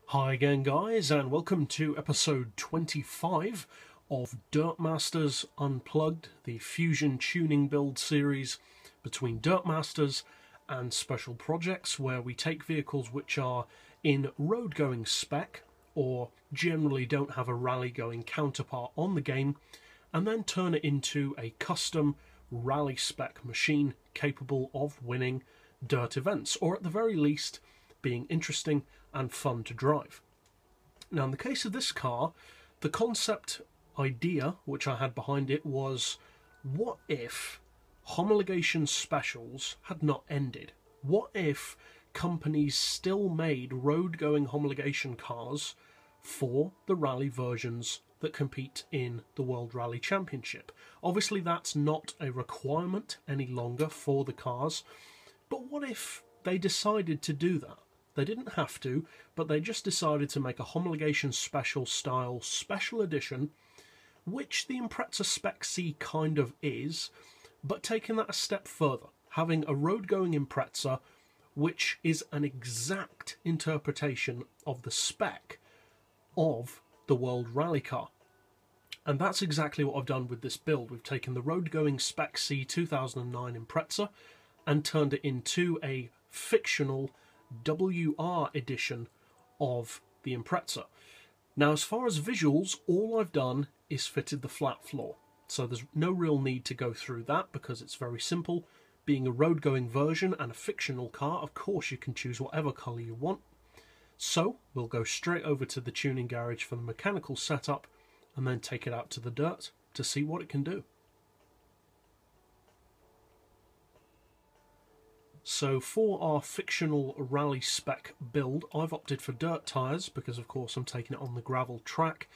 Hi again guys, and welcome to episode 25 of Dirtmasters Unplugged, the fusion tuning build series between Dirtmasters and special projects where we take vehicles which are in road going spec or generally don't have a rally going counterpart on the game and then turn it into a custom rally spec machine capable of winning dirt events, or at the very least being interesting and fun to drive. Now in the case of this car, the concept idea which I had behind it was, what if homologation specials had not ended? What if companies still made road-going homologation cars for the rally versions that compete in the World Rally Championship? Obviously that's not a requirement any longer for the cars, but what if they decided to do that? They didn't have to, but they just decided to make a homologation-special style special edition, which the Impreza Spec C kind of is, but taking that a step further, having a road-going Impreza which is an exact interpretation of the spec of the World Rally car. And that's exactly what I've done with this build. We've taken the road-going Spec C 2009 Impreza and turned it into a fictional WR edition of the Impreza. Now as far as visuals, all I've done is fitted the flat floor, so there's no real need to go through that because it's very simple. Being a road going version and a fictional car, of course you can choose whatever colour you want. So we'll go straight over to the tuning garage for the mechanical setup and then take it out to the dirt to see what it can do. So for our fictional rally spec build, I've opted for dirt tyres because of course I'm taking it on the gravel track.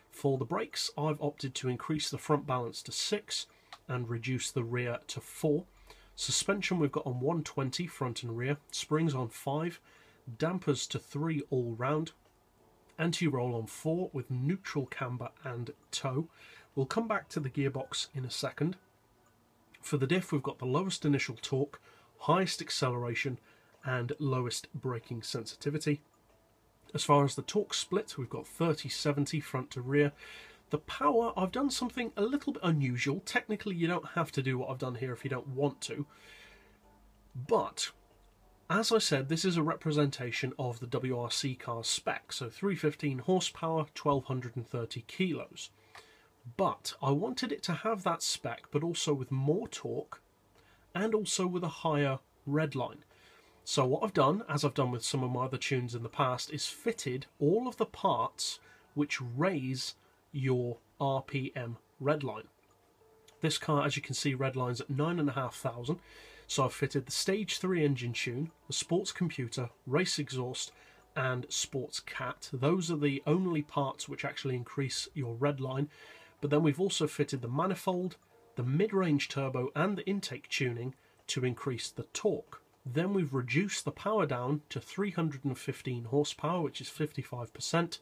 For the brakes, I've opted to increase the front balance to 6 and reduce the rear to 4. Suspension we've got on 120 front and rear, springs on 5, dampers to 3 all round, anti-roll on 4 with neutral camber and toe. We'll come back to the gearbox in a second. For the diff, we've got the lowest initial torque, highest acceleration and lowest braking sensitivity. As far as the torque split, we've got 30-70 front to rear. The power, I've done something a little bit unusual. Technically you don't have to do what I've done here if you don't want to, but as I said, this is a representation of the WRC car's spec, so 315 horsepower, 1230 kilos. But I wanted it to have that spec but also with more torque and also with a higher redline. So what I've done, as I've done with some of my other tunes in the past, is fitted all of the parts which raise your RPM redline. This car, as you can see, redlines at 9,500, so I've fitted the Stage 3 engine tune, the sports computer, race exhaust and sports cat. Those are the only parts which actually increase your redline, but then we've also fitted the manifold, the mid-range turbo and the intake tuning to increase the torque. Then we've reduced the power down to 315 horsepower, which is 55%,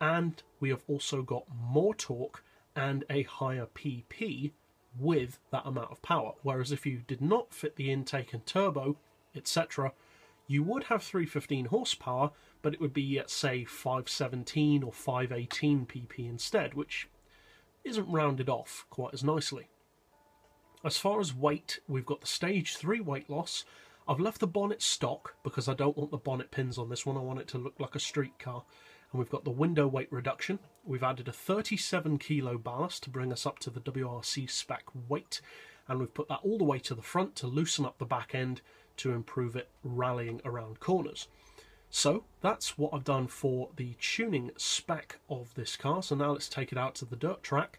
and we have also got more torque and a higher PP with that amount of power. Whereas if you did not fit the intake and turbo, etc., you would have 315 horsepower, but it would be at say 517 or 518 PP instead, which isn't rounded off quite as nicely. As far as weight, we've got the Stage 3 weight loss. I've left the bonnet stock because I don't want the bonnet pins on this one. I want it to look like a street car. And we've got the window weight reduction. We've added a 37 kilo ballast to bring us up to the WRC spec weight. And we've put that all the way to the front to loosen up the back end to improve it rallying around corners. So that's what I've done for the tuning spec of this car. So now let's take it out to the dirt track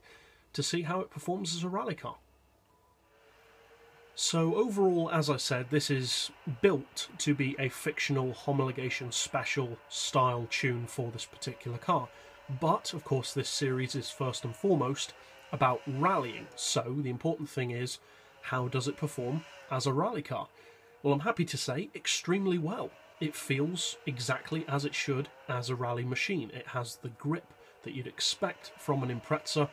to see how it performs as a rally car. So overall, as I said, this is built to be a fictional homologation special style tune for this particular car. But of course this series is first and foremost about rallying. So the important thing is, how does it perform as a rally car? Well, I'm happy to say extremely well. It feels exactly as it should as a rally machine. It has the grip that you'd expect from an Impreza,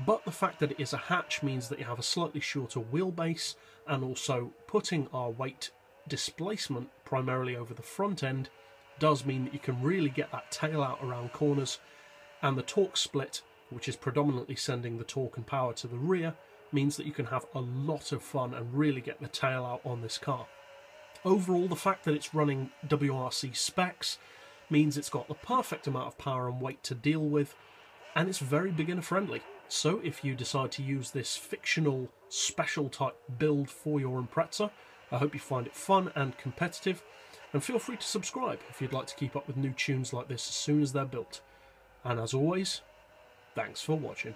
but the fact that it is a hatch means that you have a slightly shorter wheelbase, and also putting our weight displacement primarily over the front end does mean that you can really get that tail out around corners, and the torque split, which is predominantly sending the torque and power to the rear, means that you can have a lot of fun and really get the tail out on this car. Overall, the fact that it's running WRC specs means it's got the perfect amount of power and weight to deal with, and it's very beginner friendly. So if you decide to use this fictional special type build for your Impreza, I hope you find it fun and competitive, and feel free to subscribe if you'd like to keep up with new tunes like this as soon as they're built. And as always, thanks for watching.